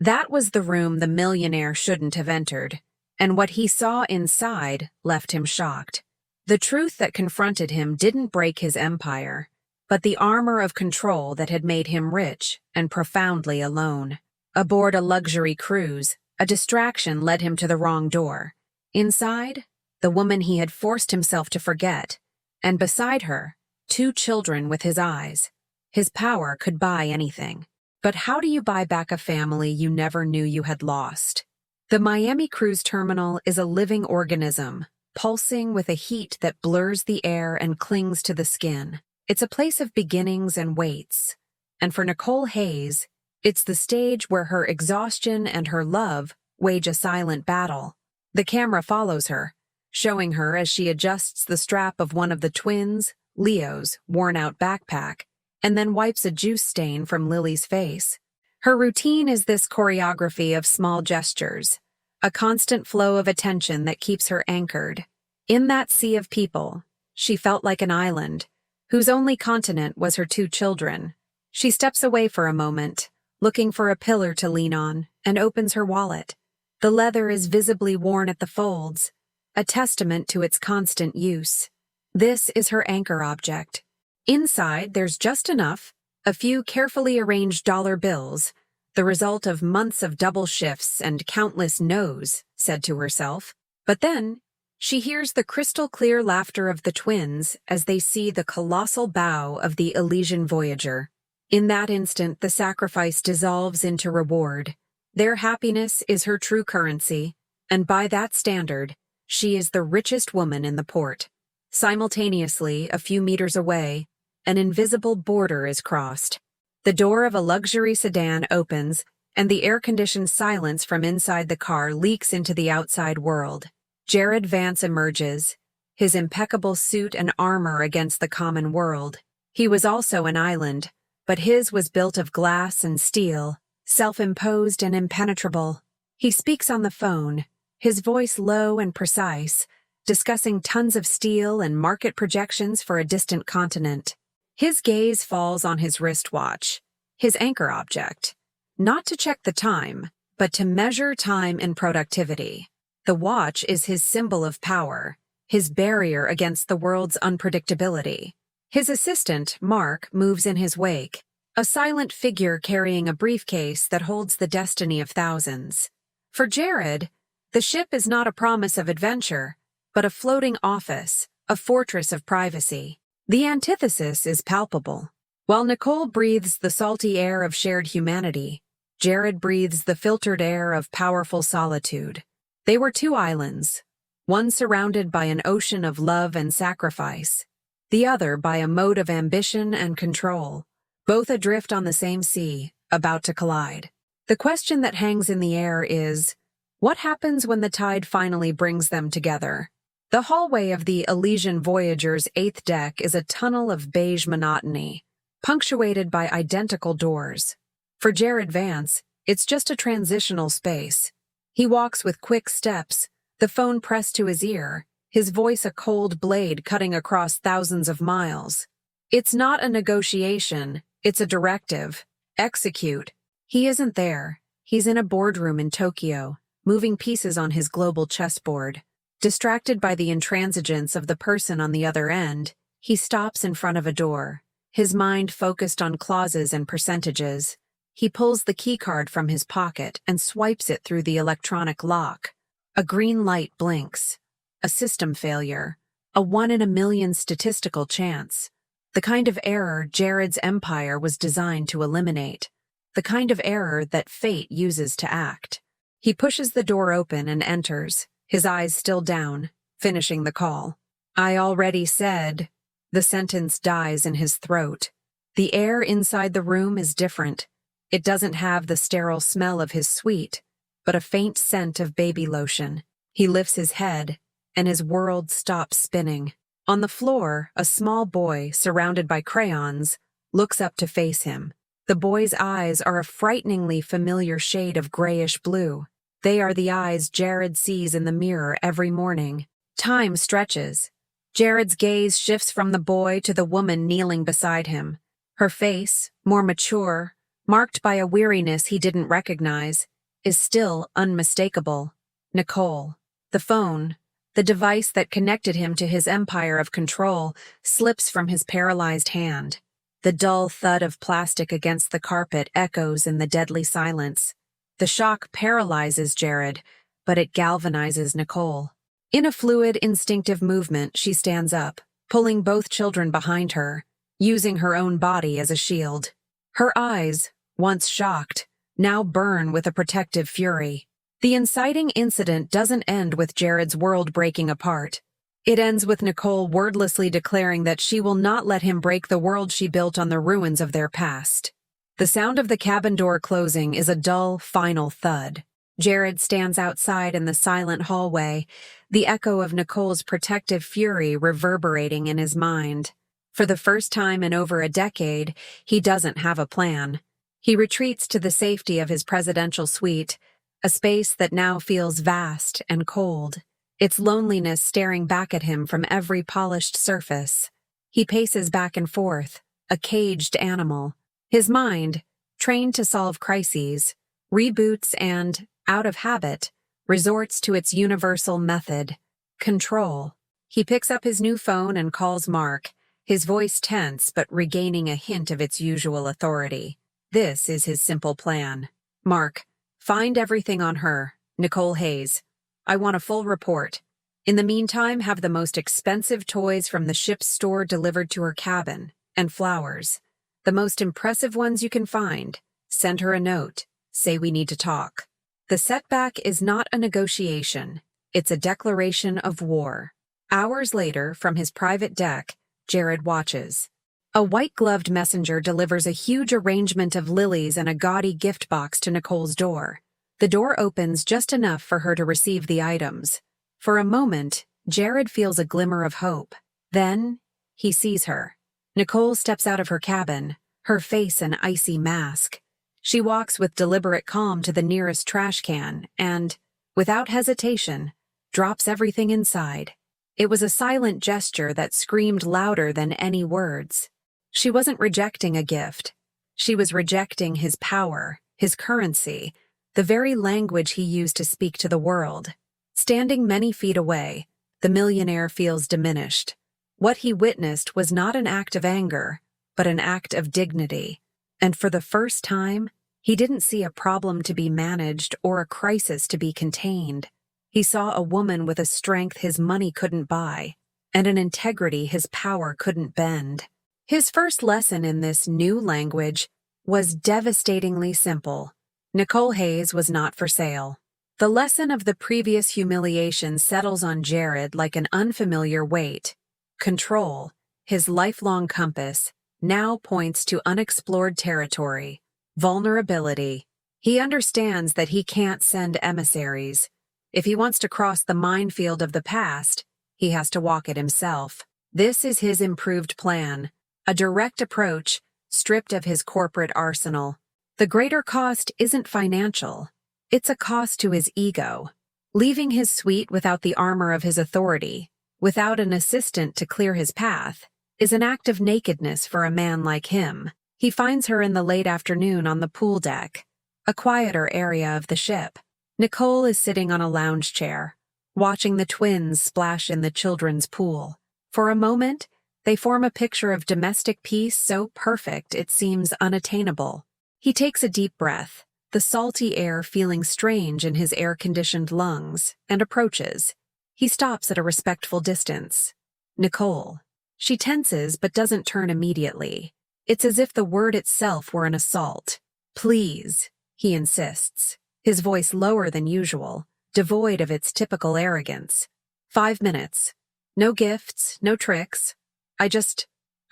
That was the room the millionaire shouldn't have entered, and what he saw inside left him shocked. The truth that confronted him didn't break his empire, but the armor of control that had made him rich and profoundly alone. Aboard a luxury cruise, a distraction led him to the wrong door. Inside, the woman he had forced himself to forget, and beside her, 2 children with his eyes. His power could buy anything. But how do you buy back a family you never knew you had lost? The Miami cruise terminal is a living organism, pulsing with a heat that blurs the air and clings to the skin. It's a place of beginnings and waits. And for Nicole Hayes, it's the stage where her exhaustion and her love wage a silent battle. The camera follows her, showing her as she adjusts the strap of one of the twins, Leo's, worn-out backpack, and then wipes a juice stain from Lily's face. Her routine is this choreography of small gestures, a constant flow of attention that keeps her anchored. In that sea of people, she felt like an island, whose only continent was her 2 children. She steps away for a moment, looking for a pillar to lean on, and opens her wallet. The leather is visibly worn at the folds, a testament to its constant use. This is her anchor object. Inside, there's just enough, a few carefully arranged dollar bills, the result of months of double shifts and countless no's, said to herself. But then, she hears the crystal-clear laughter of the twins as they see the colossal bow of the Elysian Voyager. In that instant, the sacrifice dissolves into reward. Their happiness is her true currency, and by that standard, she is the richest woman in the port. Simultaneously, a few meters away, an invisible border is crossed. The door of a luxury sedan opens, and the air-conditioned silence from inside the car leaks into the outside world. Jared Vance emerges, his impeccable suit and armor against the common world. He was also an island, but his was built of glass and steel, self-imposed and impenetrable. He speaks on the phone, his voice low and precise, discussing tons of steel and market projections for a distant continent. His gaze falls on his wristwatch, his anchor object, not to check the time, but to measure time in productivity. The watch is his symbol of power, his barrier against the world's unpredictability. His assistant, Mark, moves in his wake, a silent figure carrying a briefcase that holds the destiny of thousands. For Jared, the ship is not a promise of adventure, but a floating office, a fortress of privacy. The antithesis is palpable. While Nicole breathes the salty air of shared humanity, Jared breathes the filtered air of powerful solitude. They were 2 islands, one surrounded by an ocean of love and sacrifice, the other by a moat of ambition and control, both adrift on the same sea, about to collide. The question that hangs in the air is, what happens when the tide finally brings them together? The hallway of the Elysian Voyager's 8th deck is a tunnel of beige monotony, punctuated by identical doors. For Jared Vance, it's just a transitional space. He walks with quick steps, the phone pressed to his ear, his voice a cold blade cutting across thousands of miles. It's not a negotiation, it's a directive. Execute. He isn't there. He's in a boardroom in Tokyo, moving pieces on his global chessboard. Distracted by the intransigence of the person on the other end, he stops in front of a door, his mind focused on clauses and percentages. He pulls the keycard from his pocket and swipes it through the electronic lock. A green light blinks. A system failure. A 1 in a million statistical chance. The kind of error Jared's empire was designed to eliminate. The kind of error that fate uses to act. He pushes the door open and enters, his eyes still down, finishing the call. I already said. The sentence dies in his throat. The air inside the room is different. It doesn't have the sterile smell of his suite, but a faint scent of baby lotion. He lifts his head, and his world stops spinning. On the floor, a small boy, surrounded by crayons, looks up to face him. The boy's eyes are a frighteningly familiar shade of grayish blue. They are the eyes Jared sees in the mirror every morning. Time stretches. Jared's gaze shifts from the boy to the woman kneeling beside him. Her face, more mature, marked by a weariness he didn't recognize, is still unmistakable. Nicole. The phone, the device that connected him to his empire of control, slips from his paralyzed hand. The dull thud of plastic against the carpet echoes in the deadly silence. The shock paralyzes Jared, but it galvanizes Nicole. In a fluid, instinctive movement, she stands up, pulling both children behind her, using her own body as a shield. Her eyes, once shocked, now burn with a protective fury. The inciting incident doesn't end with Jared's world breaking apart. It ends with Nicole wordlessly declaring that she will not let him break the world she built on the ruins of their past. The sound of the cabin door closing is a dull, final thud. Jared stands outside in the silent hallway, the echo of Nicole's protective fury reverberating in his mind. For the first time in over a decade, he doesn't have a plan. He retreats to the safety of his presidential suite, a space that now feels vast and cold, its loneliness staring back at him from every polished surface. He paces back and forth, a caged animal. His mind, trained to solve crises, reboots and, out of habit, resorts to its universal method: control. He picks up his new phone and calls Mark, his voice tense but regaining a hint of its usual authority. This is his simple plan. Mark, find everything on her, Nicole Hayes. I want a full report. In the meantime, have the most expensive toys from the ship's store delivered to her cabin, and flowers. The most impressive ones you can find. Send her a note. Say we need to talk. The setback is not a negotiation. It's a declaration of war. Hours later, from his private deck, Jared watches. A white-gloved messenger delivers a huge arrangement of lilies and a gaudy gift box to Nicole's door. The door opens just enough for her to receive the items. For a moment, Jared feels a glimmer of hope. Then, he sees her. Nicole steps out of her cabin, her face an icy mask. She walks with deliberate calm to the nearest trash can and, without hesitation, drops everything inside. It was a silent gesture that screamed louder than any words. She wasn't rejecting a gift. She was rejecting his power, his currency, the very language he used to speak to the world. Standing many feet away, the millionaire feels diminished. What he witnessed was not an act of anger, but an act of dignity. And for the first time, he didn't see a problem to be managed or a crisis to be contained. He saw a woman with a strength his money couldn't buy, and an integrity his power couldn't bend. His first lesson in this new language was devastatingly simple. Nicole Hayes was not for sale. The lesson of the previous humiliation settles on Jared like an unfamiliar weight. Control, his lifelong compass, now points to unexplored territory. Vulnerability. He understands that he can't send emissaries. If he wants to cross the minefield of the past, he has to walk it himself. This is his improved plan, a direct approach, stripped of his corporate arsenal. The greater cost isn't financial. It's a cost to his ego. Leaving his suite without the armor of his authority, without an assistant to clear his path, is an act of nakedness for a man like him. He finds her in the late afternoon on the pool deck, a quieter area of the ship. Nicole is sitting on a lounge chair, watching the twins splash in the children's pool. For a moment, they form a picture of domestic peace so perfect it seems unattainable. He takes a deep breath, the salty air feeling strange in his air-conditioned lungs, and approaches. He stops at a respectful distance. Nicole. She tenses but doesn't turn immediately. It's as if the word itself were an assault. Please, he insists, his voice lower than usual, devoid of its typical arrogance. 5 minutes. No gifts, no tricks. I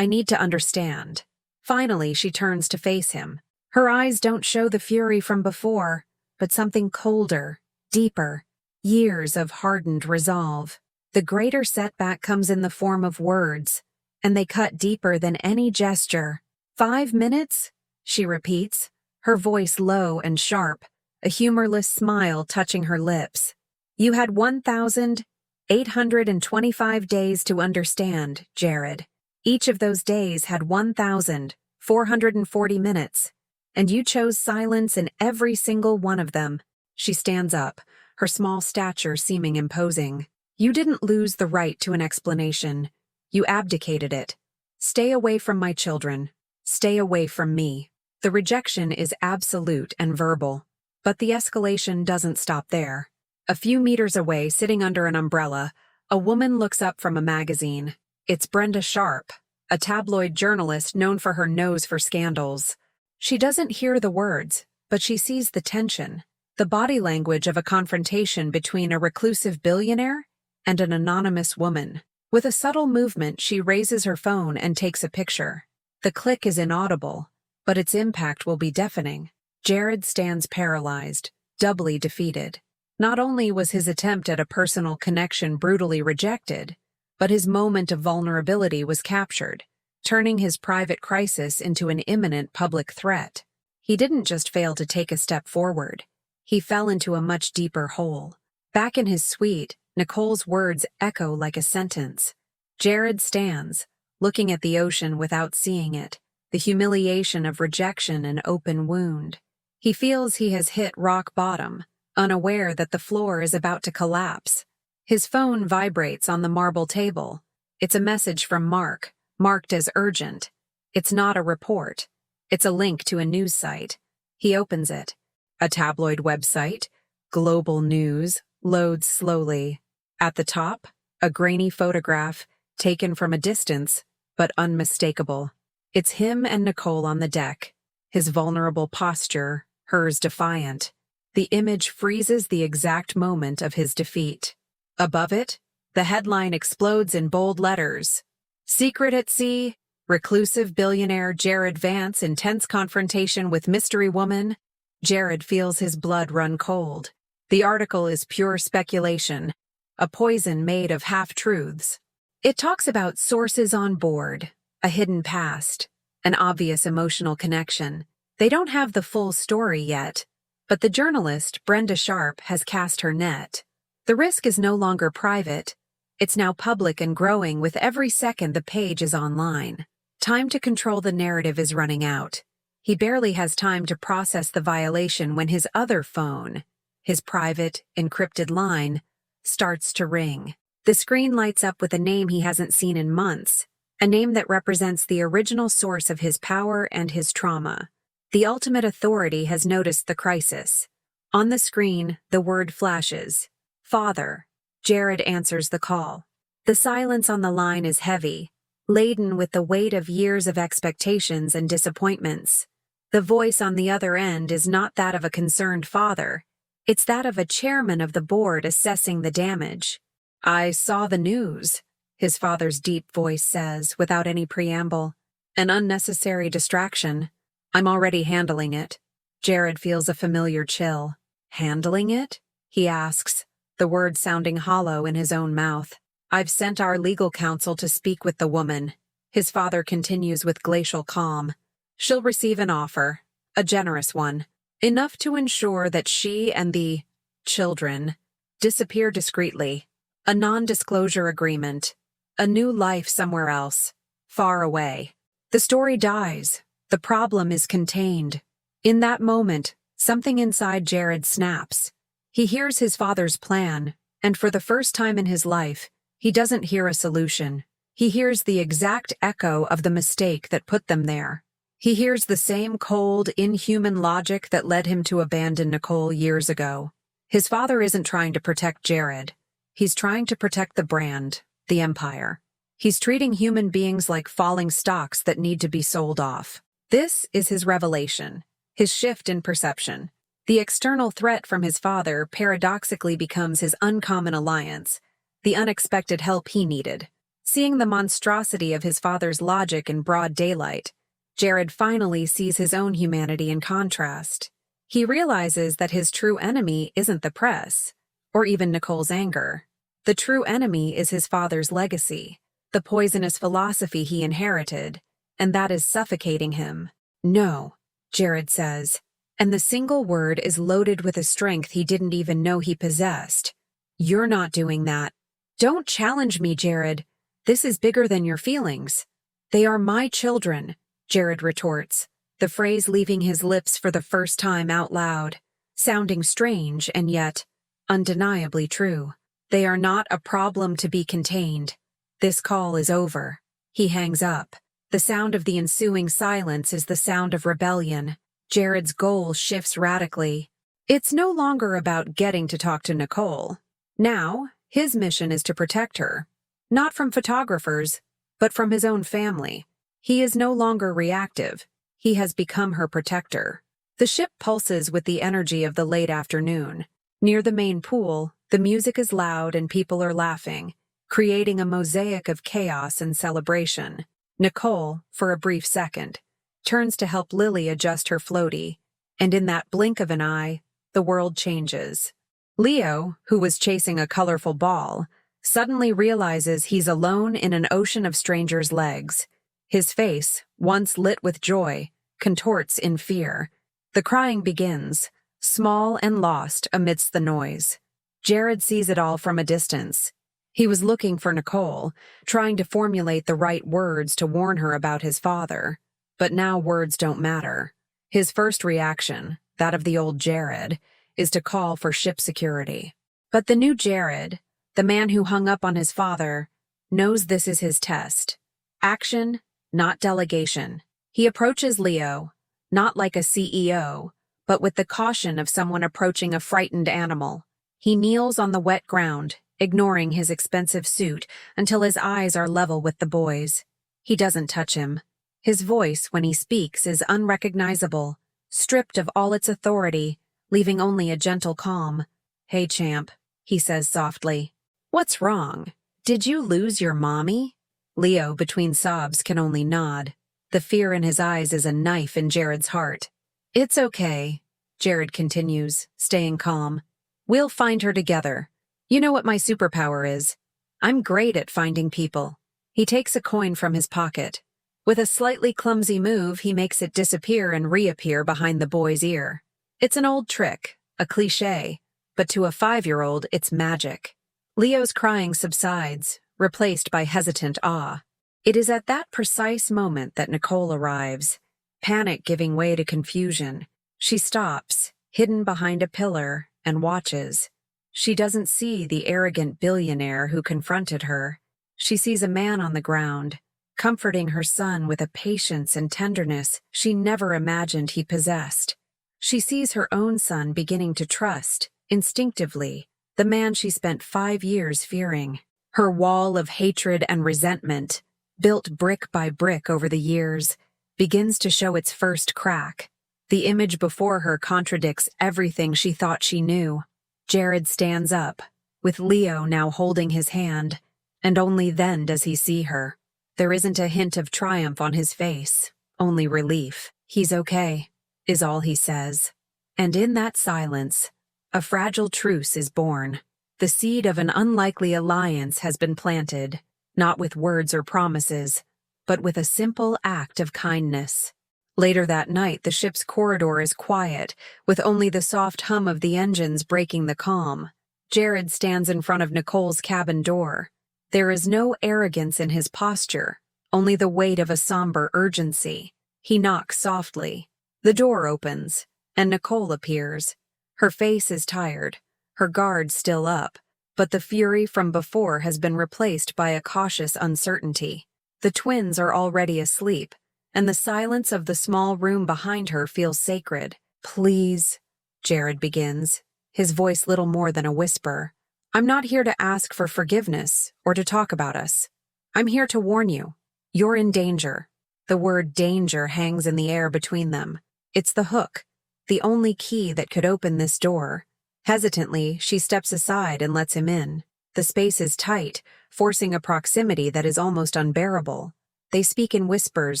need to understand. Finally, she turns to face him. Her eyes don't show the fury from before, but something colder, deeper, years of hardened resolve. The greater setback comes in the form of words, and they cut deeper than any gesture. 5 minutes? She repeats, her voice low and sharp, a humorless smile touching her lips. You had 1,825 days to understand, Jared. Each of those days had 1,440 minutes, and you chose silence in every single one of them. She stands up, her small stature seeming imposing. You didn't lose the right to an explanation. You abdicated it. Stay away from my children. Stay away from me. The rejection is absolute and verbal. But the escalation doesn't stop there. A few meters away, sitting under an umbrella, a woman looks up from a magazine. It's Brenda Sharp, a tabloid journalist known for her nose for scandals. She doesn't hear the words, but she sees the tension, the body language of a confrontation between a reclusive billionaire and an anonymous woman. With a subtle movement, she raises her phone and takes a picture. The click is inaudible, but its impact will be deafening. Jared stands paralyzed, doubly defeated. Not only was his attempt at a personal connection brutally rejected, but his moment of vulnerability was captured, turning his private crisis into an imminent public threat. He didn't just fail to take a step forward. He fell into a much deeper hole. Back in his suite, Nicole's words echo like a sentence. Jared stands, looking at the ocean without seeing it, the humiliation of rejection an open wound. He feels he has hit rock bottom, unaware that the floor is about to collapse. His phone vibrates on the marble table. It's a message from Mark, marked as urgent. It's not a report. It's a link to a news site. He opens it. A tabloid website, Global News, loads slowly. At the top, a grainy photograph, taken from a distance, but unmistakable. It's him and Nicole on the deck, his vulnerable posture, hers defiant. The image freezes the exact moment of his defeat. Above it, the headline explodes in bold letters. Secret at Sea, reclusive billionaire Jared Vance intense confrontation with mystery woman. Jared feels his blood run cold. The article is pure speculation, a poison made of half-truths. It talks about sources on board, a hidden past, an obvious emotional connection. They don't have the full story yet, but the journalist, Brenda Sharp, has cast her net. The risk is no longer private. It's now public and growing with every second the page is online. Time to control the narrative is running out. He barely has time to process the violation when his other phone, his private, encrypted line, starts to ring. The screen lights up with a name he hasn't seen in months, a name that represents the original source of his power and his trauma. The ultimate authority has noticed the crisis. On the screen, the word flashes. Father. Jared answers the call. The silence on the line is heavy, laden with the weight of years of expectations and disappointments. The voice on the other end is not that of a concerned father. It's that of a chairman of the board assessing the damage. I saw the news, his father's deep voice says, without any preamble. An unnecessary distraction. I'm already handling it. Jared feels a familiar chill. Handling it? He asks, the words sounding hollow in his own mouth. I've sent our legal counsel to speak with the woman. His father continues with glacial calm. She'll receive an offer, a generous one, enough to ensure that she and the children disappear discreetly. A non-disclosure agreement. A new life somewhere else, far away. The story dies. The problem is contained. In that moment, something inside Jared snaps. He hears his father's plan, and for the first time in his life, he doesn't hear a solution. He hears the exact echo of the mistake that put them there. He hears the same cold, inhuman logic that led him to abandon Nicole years ago. His father isn't trying to protect Jared. He's trying to protect the brand, the empire. He's treating human beings like falling stocks that need to be sold off. This is his revelation, his shift in perception. The external threat from his father paradoxically becomes his uncommon alliance, the unexpected help he needed. Seeing the monstrosity of his father's logic in broad daylight, Jared finally sees his own humanity in contrast. He realizes that his true enemy isn't the press, or even Nicole's anger. The true enemy is his father's legacy, the poisonous philosophy he inherited, and that is suffocating him. No, Jared says, and the single word is loaded with a strength he didn't even know he possessed. You're not doing that. Don't challenge me, Jared. This is bigger than your feelings. They are my children, Jared retorts, the phrase leaving his lips for the first time out loud. sounding strange and yet undeniably true. They are not a problem to be contained. This call is over. He hangs up. The sound of the ensuing silence is the sound of rebellion. Jared's goal shifts radically. It's no longer about getting to talk to Nicole. Now, his mission is to protect her. Not from photographers, but from his own family. He is no longer reactive. He has become her protector. The ship pulses with the energy of the late afternoon. Near the main pool, the music is loud and people are laughing, creating a mosaic of chaos and celebration. Nicole, for a brief second, turns to help Lily adjust her floaty, and in that blink of an eye, the world changes. Leo, who was chasing a colorful ball, suddenly realizes he's alone in an ocean of strangers' legs. His face, once lit with joy, contorts in fear. The crying begins, small and lost amidst the noise. Jared sees it all from a distance. He was looking for Nicole, trying to formulate the right words to warn her about his father. But now words don't matter. His first reaction, that of the old Jared, is to call for ship security. But the new Jared, the man who hung up on his father, knows this is his test. Action, not delegation. He approaches Leo, not like a CEO, but with the caution of someone approaching a frightened animal. He kneels on the wet ground, ignoring his expensive suit until his eyes are level with the boys. He doesn't touch him. His voice, when he speaks, is unrecognizable, stripped of all its authority, leaving only a gentle calm. "Hey, champ," he says softly. "What's wrong? Did you lose your mommy?" Leo, between sobs, can only nod. The fear in his eyes is a knife in Jared's heart. "It's okay," Jared continues, staying calm. "We'll find her together. You know what my superpower is. I'm great at finding people." He takes a coin from his pocket. With a slightly clumsy move, he makes it disappear and reappear behind the boy's ear. It's an old trick, a cliché, but to a 5-year-old, it's magic. Leo's crying subsides, replaced by hesitant awe. It is at that precise moment that Nicole arrives, panic giving way to confusion. She stops, hidden behind a pillar, and watches. She doesn't see the arrogant billionaire who confronted her. She sees a man on the ground, comforting her son with a patience and tenderness she never imagined he possessed. She sees her own son beginning to trust, instinctively, the man she spent 5 years fearing. Her wall of hatred and resentment, built brick by brick over the years, begins to show its first crack. The image before her contradicts everything she thought she knew. Jared stands up, with Leo now holding his hand, and only then does he see her. There isn't a hint of triumph on his face, only relief. "He's okay," is all he says. And in that silence, a fragile truce is born. The seed of an unlikely alliance has been planted, not with words or promises, but with a simple act of kindness. Later that night, the ship's corridor is quiet, with only the soft hum of the engines breaking the calm. Jared stands in front of Nicole's cabin door. There is no arrogance in his posture, only the weight of a somber urgency. He knocks softly. The door opens, and Nicole appears. Her face is tired, her guard still up, but the fury from before has been replaced by a cautious uncertainty. The twins are already asleep, and the silence of the small room behind her feels sacred. "Please," Jared begins, his voice little more than a whisper. "I'm not here to ask for forgiveness or to talk about us. I'm here to warn you. You're in danger." The word danger hangs in the air between them. It's the hook, the only key that could open this door. Hesitantly, she steps aside and lets him in. The space is tight, forcing a proximity that is almost unbearable. They speak in whispers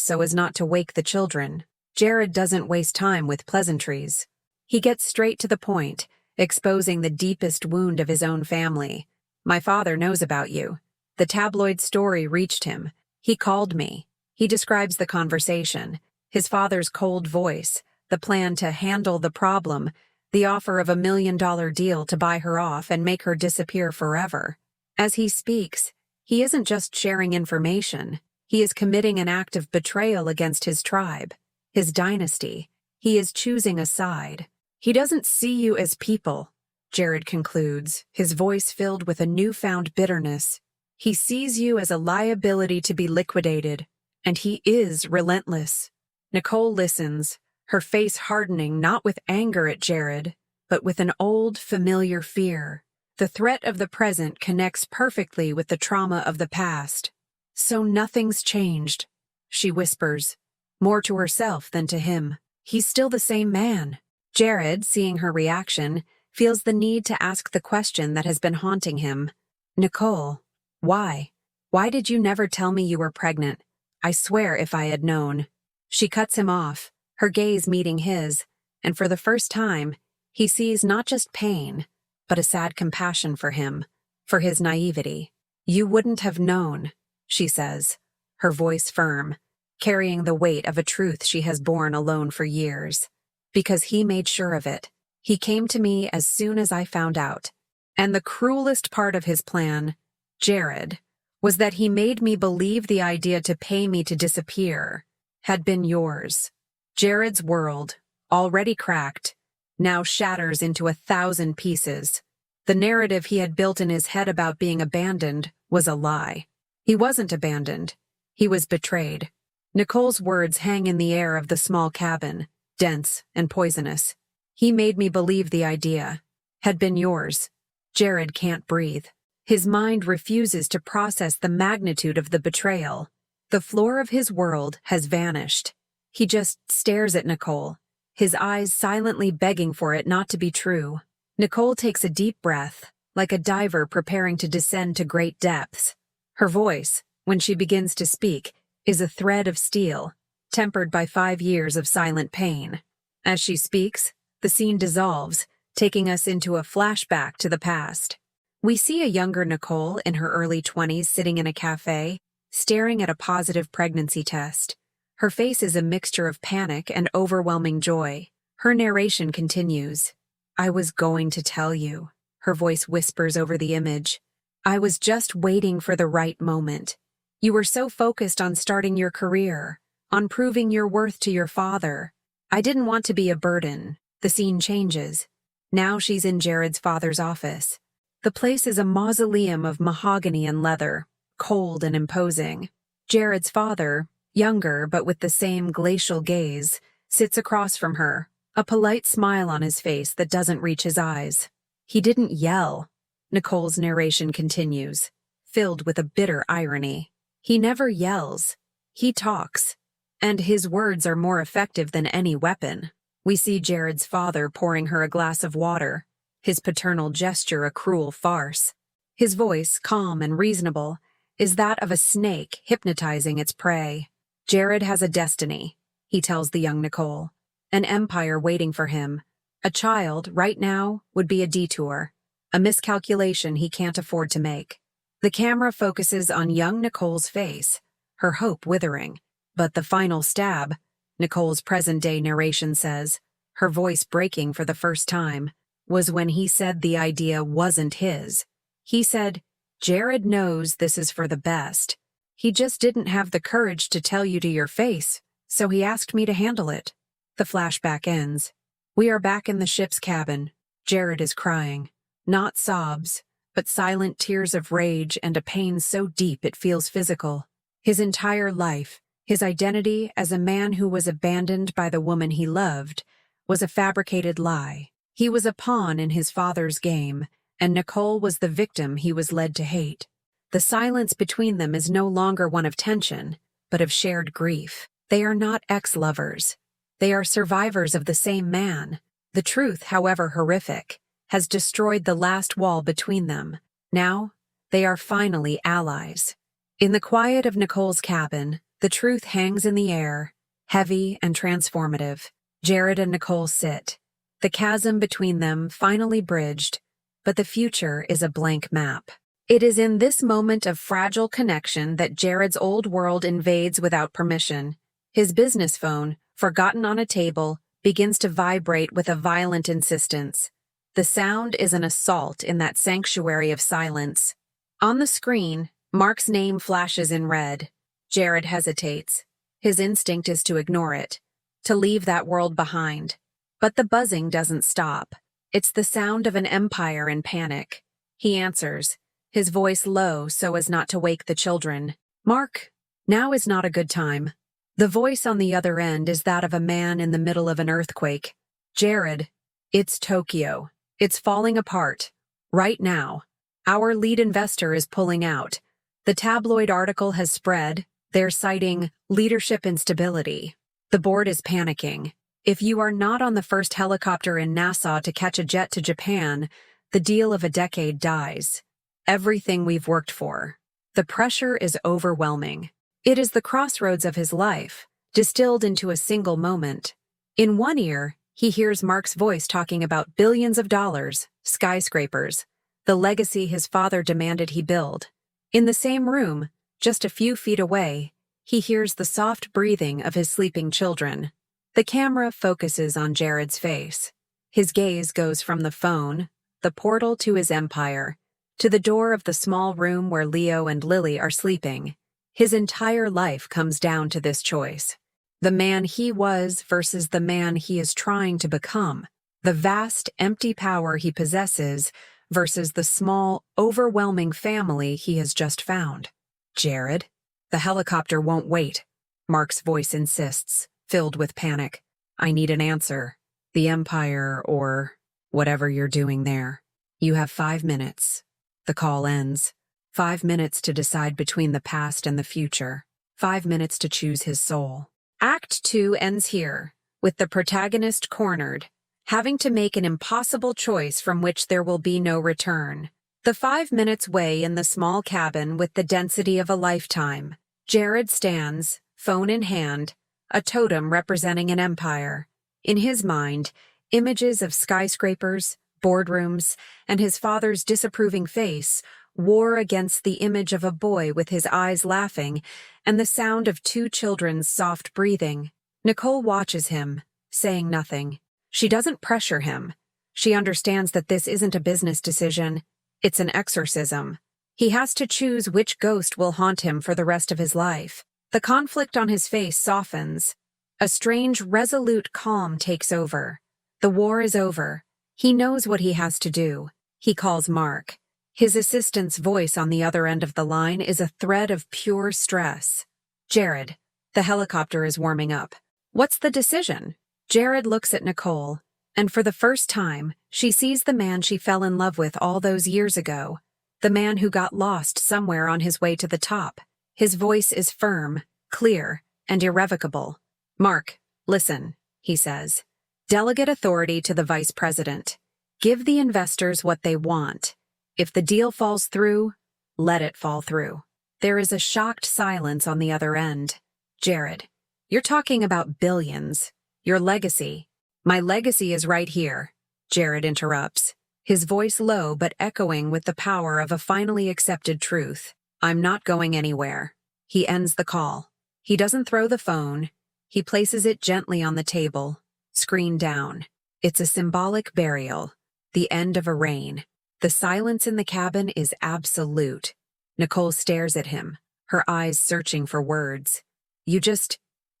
so as not to wake the children. Jared doesn't waste time with pleasantries. He gets straight to the point, exposing the deepest wound of his own family. "My father knows about you. The tabloid story reached him. He called me." He describes the conversation, his father's cold voice, the plan to handle the problem, the offer of $1 million deal to buy her off and make her disappear forever. As he speaks, he isn't just sharing information. He is committing an act of betrayal against his tribe, his dynasty. He is choosing a side. He doesn't see you as people, Jared concludes, his voice filled with a newfound bitterness. He sees you as a liability to be liquidated, and he is relentless. Nicole listens, her face hardening not with anger at Jared, but with an old, familiar fear. The threat of the present connects perfectly with the trauma of the past. So nothing's changed, she whispers, more to herself than to him. He's still the same man. Jared, seeing her reaction, feels the need to ask the question that has been haunting him. Nicole, why? Why did you never tell me you were pregnant? I swear if I had known. She cuts him off, her gaze meeting his, and for the first time, he sees not just pain, but a sad compassion for him, for his naivety. You wouldn't have known, she says, her voice firm, carrying the weight of a truth she has borne alone for years. Because he made sure of it. He came to me as soon as I found out. And the cruelest part of his plan, Jared, was that he made me believe the idea to pay me to disappear had been yours. Jared's world, already cracked, now shatters into 1,000 pieces. The narrative he had built in his head about being abandoned was a lie. He wasn't abandoned. He was betrayed. Nicole's words hang in the air of the small cabin, dense and poisonous. He made me believe the idea had been yours. Jared can't breathe. His mind refuses to process the magnitude of the betrayal. The floor of his world has vanished. He just stares at Nicole, his eyes silently begging for it not to be true. Nicole takes a deep breath, like a diver preparing to descend to great depths. Her voice, when she begins to speak, is a thread of steel, tempered by 5 years of silent pain. As she speaks, the scene dissolves, taking us into a flashback to the past. We see a younger Nicole in her early 20s sitting in a cafe, staring at a positive pregnancy test. Her face is a mixture of panic and overwhelming joy. Her narration continues. I was going to tell you, her voice whispers over the image. I was just waiting for the right moment. You were so focused on starting your career, on proving your worth to your father. I didn't want to be a burden. The scene changes. Now she's in Jared's father's office. The place is a mausoleum of mahogany and leather, cold and imposing. Jared's father, younger but with the same glacial gaze, sits across from her, a polite smile on his face that doesn't reach his eyes. He didn't yell. Nicole's narration continues, filled with a bitter irony. He never yells. He talks. And his words are more effective than any weapon. We see Jared's father pouring her a glass of water, his paternal gesture a cruel farce. His voice, calm and reasonable, is that of a snake hypnotizing its prey. Jared has a destiny, he tells the young Nicole. An empire waiting for him. A child, right now, would be a detour. A miscalculation he can't afford to make. The camera focuses on young Nicole's face, her hope withering. But the final stab, Nicole's present-day narration says, her voice breaking for the first time, was when he said the idea wasn't his. He said, Jared knows this is for the best. He just didn't have the courage to tell you to your face, so he asked me to handle it. The flashback ends. We are back in the ship's cabin. Jared is crying. Not sobs, but silent tears of rage and a pain so deep it feels physical. His entire life, his identity as a man who was abandoned by the woman he loved, was a fabricated lie. He was a pawn in his father's game, and Nicole was the victim he was led to hate. The silence between them is no longer one of tension, but of shared grief. They are not ex-lovers. They are survivors of the same man. The truth, however horrific, has destroyed the last wall between them. Now, they are finally allies. In the quiet of Nicole's cabin, the truth hangs in the air, heavy and transformative. Jared and Nicole sit. The chasm between them finally bridged, but the future is a blank map. It is in this moment of fragile connection that Jared's old world invades without permission. His business phone, forgotten on a table, begins to vibrate with a violent insistence. The sound is an assault in that sanctuary of silence. On the screen, Mark's name flashes in red. Jared hesitates. His instinct is to ignore it, to leave that world behind. But the buzzing doesn't stop. It's the sound of an empire in panic. He answers, his voice low so as not to wake the children. "Mark, now is not a good time." The voice on the other end is that of a man in the middle of an earthquake. "Jared, it's Tokyo. It's falling apart. Right now. Our lead investor is pulling out. The tabloid article has spread. They're citing leadership instability. The board is panicking. If you are not on the first helicopter in Nassau to catch a jet to Japan, the deal of a decade dies. Everything we've worked for." The pressure is overwhelming. It is the crossroads of his life, distilled into a single moment. In one ear, he hears Mark's voice talking about billions of dollars, skyscrapers, the legacy his father demanded he build. In the same room, just a few feet away, he hears the soft breathing of his sleeping children. The camera focuses on Jared's face. His gaze goes from the phone, the portal to his empire, to the door of the small room where Leo and Lily are sleeping. His entire life comes down to this choice. The man he was versus the man he is trying to become. The vast, empty power he possesses versus the small, overwhelming family he has just found. "Jared, the helicopter won't wait," Mark's voice insists, filled with panic. "I need an answer. The Empire, or whatever you're doing there. You have 5 minutes." The call ends. 5 minutes to decide between the past and the future. 5 minutes to choose his soul. Act 2 ends here, with the protagonist cornered, having to make an impossible choice from which there will be no return. The 5 minutes weigh in the small cabin with the density of a lifetime. Jared stands, phone in hand, a totem representing an empire. In his mind, images of skyscrapers, boardrooms, and his father's disapproving face war against the image of a boy with his eyes laughing and the sound of 2 children's soft breathing. Nicole watches him, saying nothing. She doesn't pressure him. She understands that this isn't a business decision. It's an exorcism. He has to choose which ghost will haunt him for the rest of his life. The conflict on his face softens. A strange, resolute calm takes over. The war is over. He knows what he has to do. He calls Mark. His assistant's voice on the other end of the line is a thread of pure stress. "Jared, the helicopter is warming up. What's the decision?" Jared looks at Nicole, and for the first time, she sees the man she fell in love with all those years ago. The man who got lost somewhere on his way to the top. His voice is firm, clear, and irrevocable. "Mark, listen," he says. "Delegate authority to the vice president. Give the investors what they want. If the deal falls through, let it fall through." There is a shocked silence on the other end. "Jared, you're talking about billions. Your legacy." "My legacy is right here," Jared interrupts, his voice low but echoing with the power of a finally accepted truth. "I'm not going anywhere." He ends the call. He doesn't throw the phone. He places it gently on the table, screen down. It's a symbolic burial, the end of a reign. The silence in the cabin is absolute. Nicole stares at him, her eyes searching for words.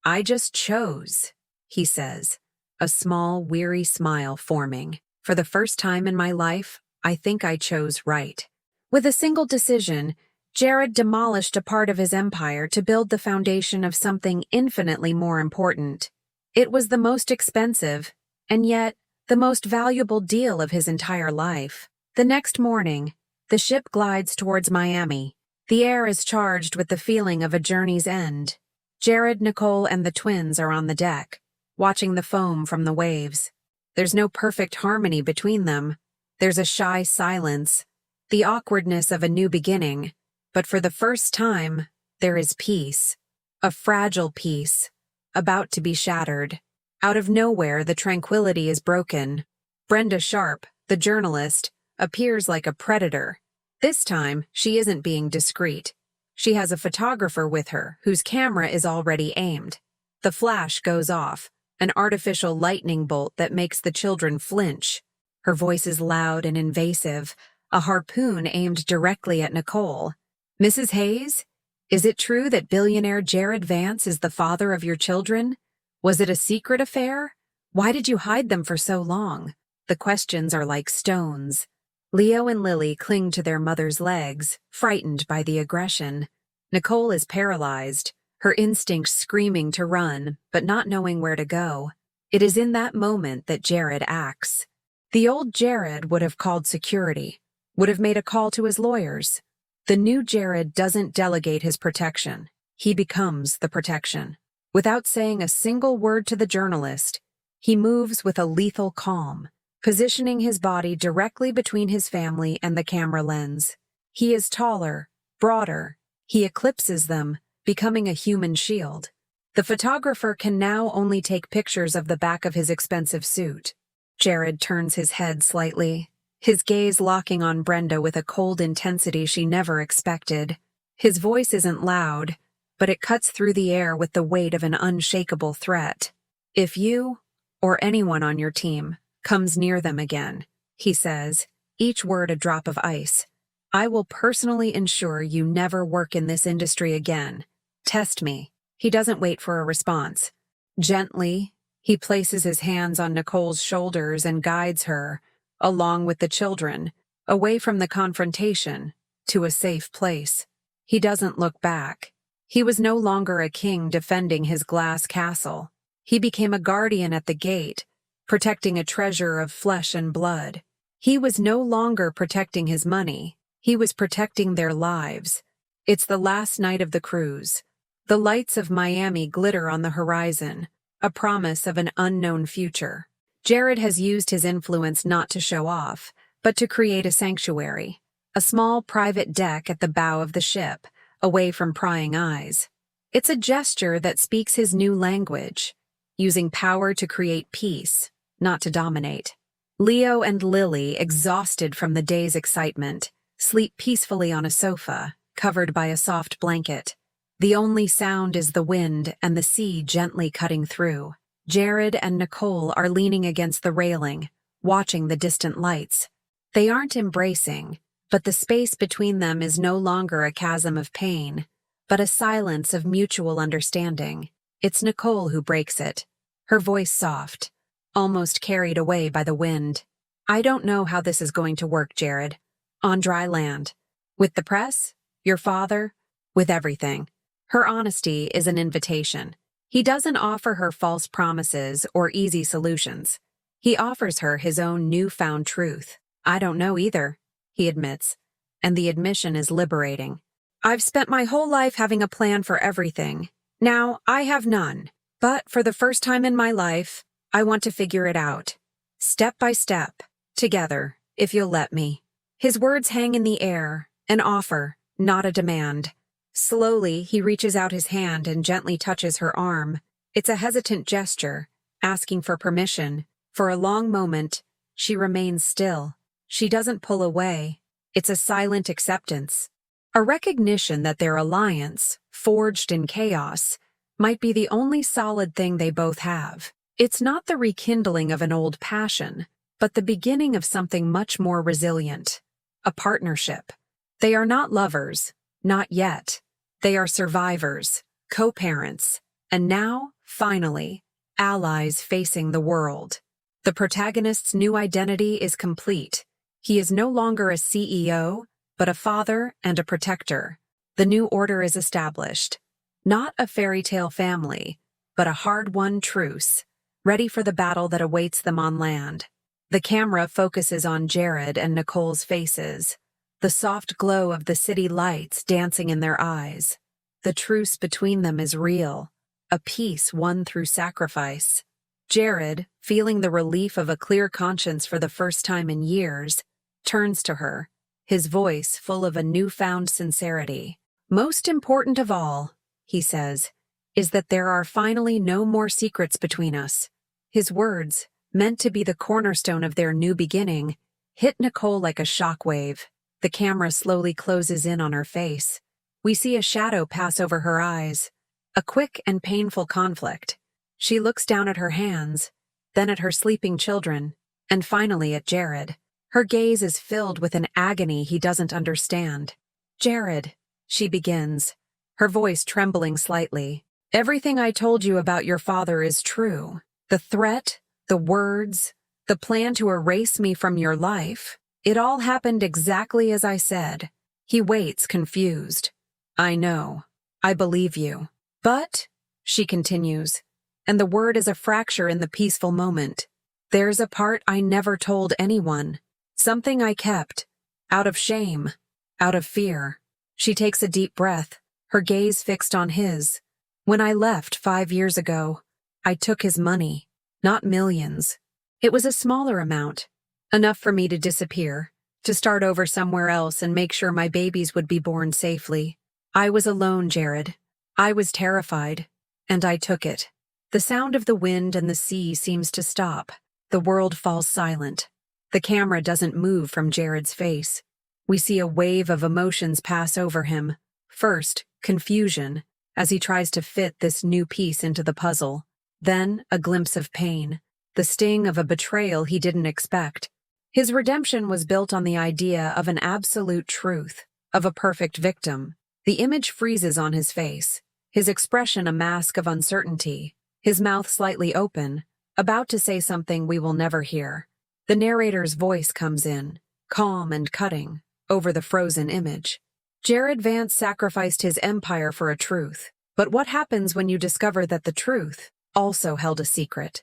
I just chose," he says, a small, weary smile forming. "For the first time in my life, I think I chose right." With a single decision, Jared demolished a part of his empire to build the foundation of something infinitely more important. It was the most expensive, and yet the most valuable deal of his entire life. The next morning, the ship glides towards Miami. The air is charged with the feeling of a journey's end. Jared, Nicole, and the twins are on the deck, watching the foam from the waves. There's no perfect harmony between them. There's a shy silence, the awkwardness of a new beginning. But for the first time, there is peace. A fragile peace, about to be shattered. Out of nowhere, the tranquility is broken. Brenda Sharp, the journalist, appears like a predator. This time, she isn't being discreet. She has a photographer with her, whose camera is already aimed. The flash goes off, an artificial lightning bolt that makes the children flinch. Her voice is loud and invasive, a harpoon aimed directly at Nicole. "Mrs. Hayes, is it true that billionaire Jared Vance is the father of your children? Was it a secret affair? Why did you hide them for so long? The questions are like stones. Leo and Lily cling to their mother's legs, frightened by the aggression. Nicole is paralyzed, her instincts screaming to run, but not knowing where to go. It is in that moment that Jared acts. The old Jared would have called security, would have made a call to his lawyers. The new Jared doesn't delegate his protection. He becomes the protection. Without saying a single word to the journalist, he moves with a lethal calm, positioning his body directly between his family and the camera lens. He is taller, broader. He eclipses them, becoming a human shield. The photographer can now only take pictures of the back of his expensive suit. Jared turns his head slightly, his gaze locking on Brenda with a cold intensity she never expected. His voice isn't loud, but it cuts through the air with the weight of an unshakable threat. If you, or anyone on your team, comes near them again, he says, each word a drop of ice, I will personally ensure you never work in this industry again. Test me. He doesn't wait for a response. Gently, he places his hands on Nicole's shoulders and guides her, along with the children, away from the confrontation, to a safe place. He doesn't look back. He was no longer a king defending his glass castle. He became a guardian at the gate, protecting a treasure of flesh and blood. He was no longer protecting his money. He was protecting their lives. It's the last night of the cruise. The lights of Miami glitter on the horizon, a promise of an unknown future. Jared has used his influence not to show off, but to create a sanctuary, a small private deck at the bow of the ship, away from prying eyes. It's a gesture that speaks his new language, using power to create peace, not to dominate. Leo and Lily, exhausted from the day's excitement, sleep peacefully on a sofa, covered by a soft blanket. The only sound is the wind and the sea gently cutting through. Jared and Nicole are leaning against the railing, watching the distant lights. They aren't embracing, but the space between them is no longer a chasm of pain, but a silence of mutual understanding. It's Nicole who breaks it, her voice soft, almost carried away by the wind. I don't know how this is going to work, Jared. On dry land. With the press? Your father? With everything. Her honesty is an invitation. He doesn't offer her false promises or easy solutions. He offers her his own newfound truth. I don't know either, he admits, and the admission is liberating. I've spent my whole life having a plan for everything. Now, I have none. But for the first time in my life, I want to figure it out. Step by step. Together, if you'll let me. His words hang in the air, an offer, not a demand. Slowly, he reaches out his hand and gently touches her arm. It's a hesitant gesture, asking for permission. For a long moment, she remains still. She doesn't pull away. It's a silent acceptance. A recognition that their alliance, forged in chaos, might be the only solid thing they both have. It's not the rekindling of an old passion, but the beginning of something much more resilient. A partnership. They are not lovers, not yet. They are survivors, co-parents, and now, finally, allies facing the world. The protagonist's new identity is complete. He is no longer a CEO, but a father and a protector. The new order is established. Not a fairy tale family, but a hard-won truce, ready for the battle that awaits them on land. The camera focuses on Jared and Nicole's faces, the soft glow of the city lights dancing in their eyes. The truce between them is real, a peace won through sacrifice. Jared, feeling the relief of a clear conscience for the first time in years, turns to her, his voice full of a newfound sincerity. Most important of all, he says, is that there are finally no more secrets between us. His words, meant to be the cornerstone of their new beginning, hit Nicole like a shockwave. The camera slowly closes in on her face. We see a shadow pass over her eyes, a quick and painful conflict. She looks down at her hands, then at her sleeping children, and finally at Jared. Her gaze is filled with an agony he doesn't understand. Jared, she begins, her voice trembling slightly. Everything I told you about your father is true. The threat, The words, the plan to erase me from your life. It all happened exactly as I said. He waits, confused. I know. I believe you. But, she continues, and the word is a fracture in the peaceful moment. There's a part I never told anyone. Something I kept. Out of shame. Out of fear. She takes a deep breath, her gaze fixed on his. When I left 5 years ago, I took his money. Not millions. It was a smaller amount. Enough for me to disappear, to start over somewhere else and make sure my babies would be born safely. I was alone, Jared. I was terrified. And I took it. The sound of the wind and the sea seems to stop. The world falls silent. The camera doesn't move from Jared's face. We see a wave of emotions pass over him. First, confusion, as he tries to fit this new piece into the puzzle. Then, a glimpse of pain, the sting of a betrayal he didn't expect. His redemption was built on the idea of an absolute truth, of a perfect victim. The image freezes on his face, his expression a mask of uncertainty, his mouth slightly open, about to say something we will never hear. The narrator's voice comes in, calm and cutting, over the frozen image. Jared Vance sacrificed his empire for a truth. But what happens when you discover that the truth also held a secret?